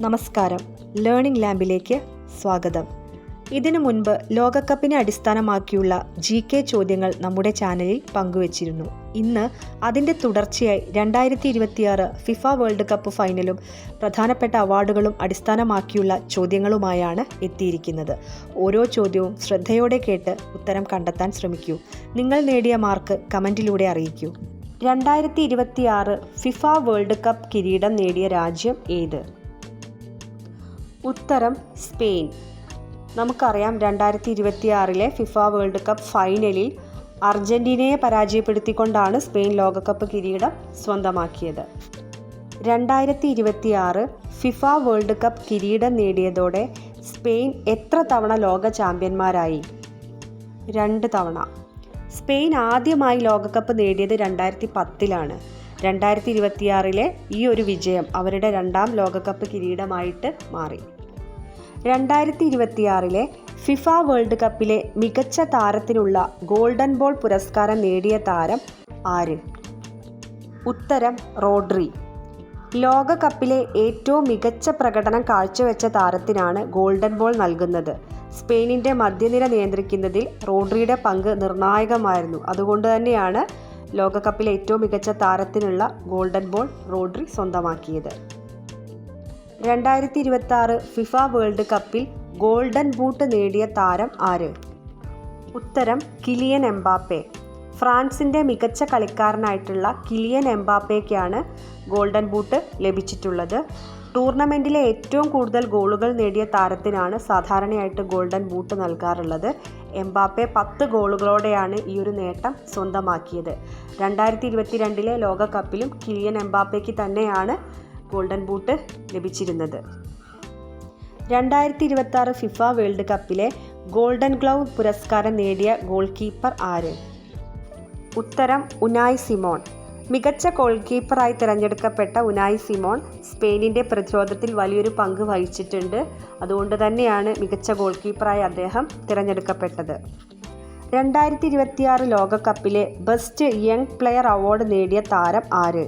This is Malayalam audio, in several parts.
നമസ്കാരം, ലേണിംഗ് ലാമ്പിലേക്ക് സ്വാഗതം. ഇതിനു മുൻപ് ലോകകപ്പിനെ അടിസ്ഥാനമാക്കിയുള്ള GK ചോദ്യങ്ങൾ നമ്മുടെ ചാനലിൽ പങ്കുവച്ചിരുന്നു. ഇന്ന് അതിൻ്റെ തുടർച്ചയായി 2026 ഫിഫ വേൾഡ് കപ്പ് ഫൈനലും പ്രധാനപ്പെട്ട അവാർഡുകളും അടിസ്ഥാനമാക്കിയുള്ള ചോദ്യങ്ങളുമായാണ് എത്തിയിരിക്കുന്നത്. ഓരോ ചോദ്യവും ശ്രദ്ധയോടെ കേട്ട് ഉത്തരം കണ്ടെത്താൻ ശ്രമിക്കൂ. നിങ്ങൾ നേടിയ മാർക്ക് കമൻറ്റിലൂടെ അറിയിക്കൂ. 2026 ഫിഫ വേൾഡ് കപ്പ് കിരീടം നേടിയ രാജ്യം ഏത്? ഉത്തരം സ്പെയിൻ. നമുക്കറിയാം 2026 ഫിഫ വേൾഡ് കപ്പ് ഫൈനലിൽ അർജന്റീനയെ പരാജയപ്പെടുത്തിക്കൊണ്ടാണ് സ്പെയിൻ ലോകകപ്പ് കിരീടം സ്വന്തമാക്കിയത്. 2026 ഫിഫ വേൾഡ് കപ്പ് കിരീടം നേടിയതോടെ സ്പെയിൻ എത്ര തവണ ലോക ചാമ്പ്യന്മാരായി? 2 തവണ. സ്പെയിൻ ആദ്യമായി ലോകകപ്പ് നേടിയത് 2010-ലാണ്. 2026 ഈ ഒരു വിജയം അവരുടെ 2ാം ലോകകപ്പ് കിരീടമായിട്ട് മാറി. 2026 ഫിഫ വേൾഡ് കപ്പിലെ മികച്ച താരത്തിനുള്ള ഗോൾഡൻ ബോൾ പുരസ്കാരം നേടിയ താരം ആര്? ഉത്തരം റോഡ്രി. ലോകകപ്പിലെ ഏറ്റവും മികച്ച പ്രകടനം കാഴ്ചവെച്ച താരത്തിനാണ് ഗോൾഡൻ ബോൾ നൽകുന്നത്. സ്പെയിനിൻ്റെ മധ്യനിര നിയന്ത്രിക്കുന്നതിൽ റോഡ്രിയുടെ പങ്ക് നിർണായകമായിരുന്നു. അതുകൊണ്ട് തന്നെയാണ് ലോകകപ്പിലെ ഏറ്റവും മികച്ച താരത്തിനുള്ള ഗോൾഡൻ ബോൾ റോഡ്രി സ്വന്തമാക്കിയത്. 2026 ഫിഫ വേൾഡ് കപ്പിൽ ഗോൾഡൻ ബൂട്ട് നേടിയ താരം ആര്? ഉത്തരം കിലിയൻ എംബാപ്പെ. ഫ്രാൻസിൻ്റെ മികച്ച കളിക്കാരനായിട്ടുള്ള കിലിയൻ എംബാപ്പയ്ക്കാണ് ഗോൾഡൻ ബൂട്ട് ലഭിച്ചിട്ടുള്ളത്. ടൂർണമെൻറ്റിലെ ഏറ്റവും കൂടുതൽ ഗോളുകൾ നേടിയ താരത്തിനാണ് സാധാരണയായിട്ട് ഗോൾഡൻ ബൂട്ട് നൽകാറുള്ളത്. എംബാപ്പെ 10 ഗോളുകളോടെയാണ് ഈ ഒരു നേട്ടം സ്വന്തമാക്കിയത്. 2022 ലോകകപ്പിലും കിലിയൻ എംബാപ്പയ്ക്ക് തന്നെയാണ് ഗോൾഡൻ ബൂട്ട് ലഭിച്ചിരുന്നത്. 2026 ഫിഫ വേൾഡ് കപ്പിലെ ഗോൾഡൻ ഗ്ലൗ പുരസ്കാരം നേടിയ ഗോൾ കീപ്പർ ആര്? ഉത്തരം ഉനായ് സിമോൺ. മികച്ച ഗോൾ കീപ്പറായി തിരഞ്ഞെടുക്കപ്പെട്ട ഉനായ് സിമോൺ സ്പെയിനിൻ്റെ പ്രതിരോധത്തിൽ വലിയൊരു പങ്ക് വഹിച്ചിട്ടുണ്ട്. അതുകൊണ്ട് തന്നെയാണ് മികച്ച ഗോൾ കീപ്പറായി അദ്ദേഹം തിരഞ്ഞെടുക്കപ്പെട്ടത്. 2026 ലോകകപ്പിലെ ബെസ്റ്റ് യങ് പ്ലെയർ അവാർഡ് നേടിയ താരം ആര്?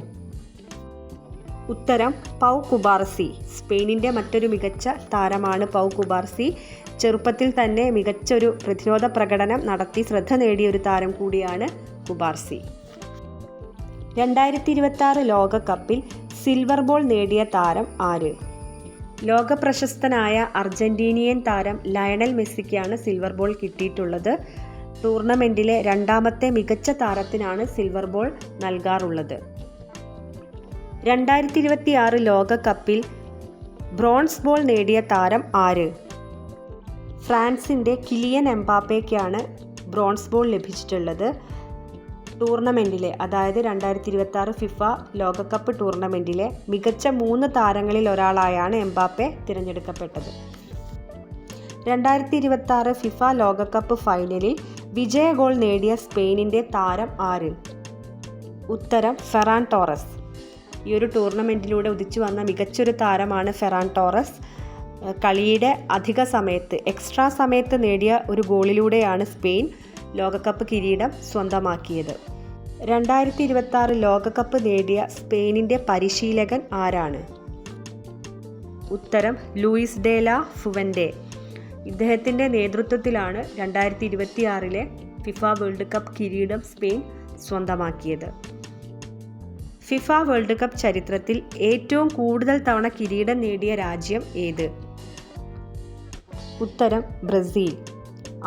ഉത്തരം പൗ കുബാർസി. സ്പെയിനിൻ്റെ മറ്റൊരു മികച്ച താരമാണ് പൗ കുബാർസി. ചെറുപ്പത്തിൽ തന്നെ മികച്ചൊരു പ്രതിരോധ പ്രകടനം നടത്തി ശ്രദ്ധ നേടിയ ഒരു താരം കൂടിയാണ് കുബാർസി. 2026 ലോകകപ്പിൽ സിൽവർ ബോൾ നേടിയ താരം ആര്? ലോകപ്രശസ്തനായ അർജന്റീനിയൻ താരം ലയണൽ മെസ്സിക്കാണ് സിൽവർ ബോൾ കിട്ടിയിട്ടുള്ളത്. ടൂർണമെൻറ്റിലെ 2ാമത്തെ മികച്ച താരത്തിനാണ് സിൽവർ ബോൾ നൽകാറുള്ളത്. 2026 ലോകകപ്പിൽ ബ്രോൺസ് ബോൾ നേടിയ താരം ആര്? ഫ്രാൻസിൻ്റെ കിലിയൻ എംബാപ്പയ്ക്കാണ് ബ്രോൺസ് ബോൾ ലഭിച്ചിട്ടുള്ളത്. ടൂർണമെൻറ്റിലെ അതായത് 2026 ഫിഫ ലോകകപ്പ് ടൂർണമെൻറ്റിലെ മികച്ച 3 താരങ്ങളിൽ ഒരാളായാണ് എംബാപ്പെ തിരഞ്ഞെടുക്കപ്പെട്ടത്. 2026 ഫിഫ ലോകകപ്പ് ഫൈനലിൽ വിജയ ഗോൾ നേടിയ സ്പെയിനിൻ്റെ താരം ആര്? ഉത്തരം ഫെറാൻ ടോറസ്. ഈ ഒരു ടൂർണമെൻറ്റിലൂടെ ഉദിച്ചു വന്ന മികച്ചൊരു താരമാണ് ഫെറാൻ ടോറസ്. കളിയുടെ അധിക സമയത്ത് എക്സ്ട്രാ സമയത്ത് നേടിയ ഒരു ഗോളിലൂടെയാണ് സ്പെയിൻ ലോകകപ്പ് കിരീടം സ്വന്തമാക്കിയത്. 2026 ലോകകപ്പ് നേടിയ സ്പെയിനിൻ്റെ പരിശീലകൻ ആരാണ്? ഉത്തരം ലൂയിസ് ഡെ ലാ ഫുവൻഡെ. ഇദ്ദേഹത്തിൻ്റെ നേതൃത്വത്തിലാണ് 2026 ഫിഫ വേൾഡ് കപ്പ് കിരീടം സ്പെയിൻ സ്വന്തമാക്കിയത്. ഫിഫ വേൾഡ് കപ്പ് ചരിത്രത്തിൽ ഏറ്റവും കൂടുതൽ തവണ കിരീടം നേടിയ രാജ്യം ഏത്? ഉത്തരം ബ്രസീൽ.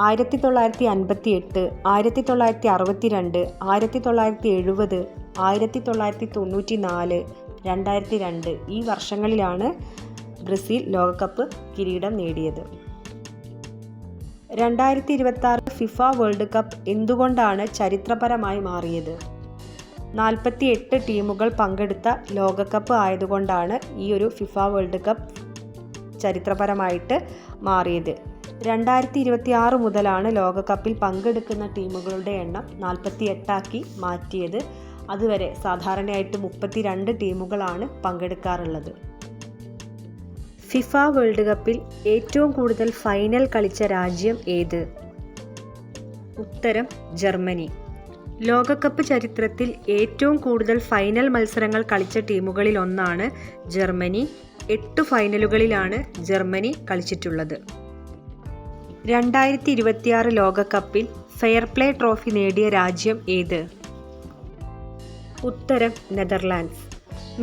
1958, 1962, 1970, 1994, 2002 ഈ വർഷങ്ങളിലാണ് ബ്രസീൽ ലോകകപ്പ് കിരീടം നേടിയത്. 2026 ഫിഫ വേൾഡ് കപ്പ് എന്തുകൊണ്ടാണ് ചരിത്രപരമായി മാറിയത്? 48 ടീമുകൾ പങ്കെടുത്ത ലോകകപ്പ് ആയതുകൊണ്ടാണ് ഈ ഒരു ഫിഫ വേൾഡ് കപ്പ് ചരിത്രപരമായിട്ട് മാറിയത്. 2026 മുതലാണ് ലോകകപ്പിൽ പങ്കെടുക്കുന്ന ടീമുകളുടെ എണ്ണം 48 മാറ്റിയത്. അതുവരെ സാധാരണയായിട്ട് 32 ടീമുകളാണ് പങ്കെടുക്കാറുള്ളത്. ഫിഫ വേൾഡ് കപ്പിൽ ഏറ്റവും കൂടുതൽ ഫൈനൽ കളിച്ച രാജ്യം ഏത്? ഉത്തരം ജർമ്മനി. ലോകകപ്പ് ചരിത്രത്തിൽ ഏറ്റവും കൂടുതൽ ഫൈനൽ മത്സരങ്ങൾ കളിച്ച ടീമുകളിൽ ഒന്നാണ് ജർമ്മനി. 8 ഫൈനലുകളിലാണ് ജർമ്മനി കളിച്ചിട്ടുള്ളത്. 2026 ലോകകപ്പിൽ ഫെയർ പ്ലേ ട്രോഫി നേടിയ രാജ്യം ഏത്? ഉത്തരം നെതർലാൻഡ്സ്.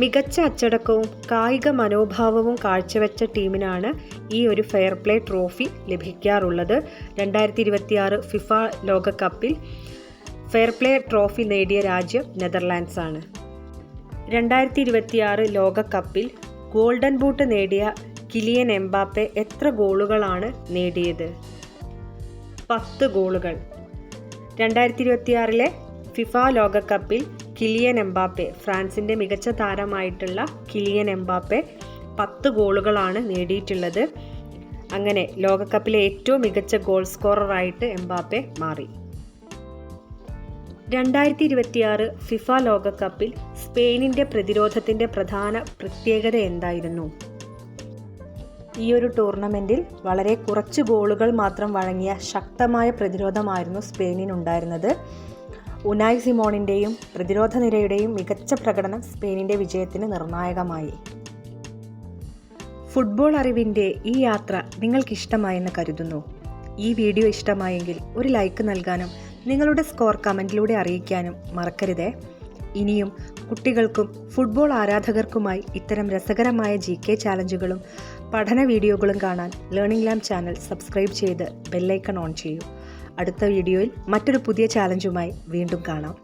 മികച്ച അച്ചടക്കവും കായിക മനോഭാവവും കാഴ്ചവെച്ച ടീമിനാണ് ഈ ഒരു ഫെയർ പ്ലേ ട്രോഫി ലഭിക്കാറുള്ളത്. 2026 ഫിഫ ലോകകപ്പിൽ ഫെയർ പ്ലേ ട്രോഫി നേടിയ രാജ്യം നെതർലാൻഡ്സ് ആണ്. 2026 ലോകകപ്പിൽ ഗോൾഡൻ ബൂട്ട് നേടിയ കിലിയൻ എംബാപ്പെ എത്ര ഗോളുകളാണ് നേടിയത്? 10 ഗോളുകൾ. 2026 ഫിഫ ലോകകപ്പിൽ കിലിയൻ എംബാപ്പെ, ഫ്രാൻസിൻ്റെ മികച്ച താരമായിട്ടുള്ള കിലിയൻ എംബാപ്പെ 10 ഗോളുകളാണ് നേടിയിട്ടുള്ളത്. അങ്ങനെ ലോകകപ്പിലെ ഏറ്റവും മികച്ച ഗോൾ സ്കോററായിട്ട് എംബാപ്പെ മാറി. 2026 ഫിഫ ലോകകപ്പിൽ സ്പെയിനിൻ്റെ പ്രതിരോധത്തിൻ്റെ പ്രധാന പ്രത്യേകത എന്തായിരുന്നു? ഈ ഒരു ടൂർണമെൻറ്റിൽ വളരെ കുറച്ച് ഗോളുകൾ മാത്രം വഴങ്ങിയ ശക്തമായ പ്രതിരോധമായിരുന്നു സ്പെയിനിനുണ്ടായിരുന്നത്. ഉനായ് സിമോണിൻ്റെയും പ്രതിരോധ നിരയുടെയും മികച്ച പ്രകടനം സ്പെയിനിൻ്റെ വിജയത്തിന് നിർണായകമായി. ഫുട്ബോൾ അറിവിൻ്റെ ഈ യാത്ര നിങ്ങൾക്കിഷ്ടമായെന്ന് കരുതുന്നു. ഈ വീഡിയോ ഇഷ്ടമായെങ്കിൽ ഒരു ലൈക്ക് നൽകാനും നിങ്ങളുടെ സ്കോർ കമൻറ്റിലൂടെ അറിയിക്കാനും മറക്കരുതേ. ഇനിയും കുട്ടികൾക്കും ഫുട്ബോൾ ആരാധകർക്കുമായി ഇത്തരം രസകരമായ GK ചാലഞ്ചുകളും പഠന വീഡിയോകളും കാണാൻ ലേണിംഗ് ലാം ചാനൽ സബ്സ്ക്രൈബ് ചെയ്ത് ബെല്ലൈക്കൺ ഓൺ ചെയ്യൂ. അടുത്ത വീഡിയോയിൽ മറ്റൊരു പുതിയ ചാലഞ്ചുമായി വീണ്ടും കാണാം.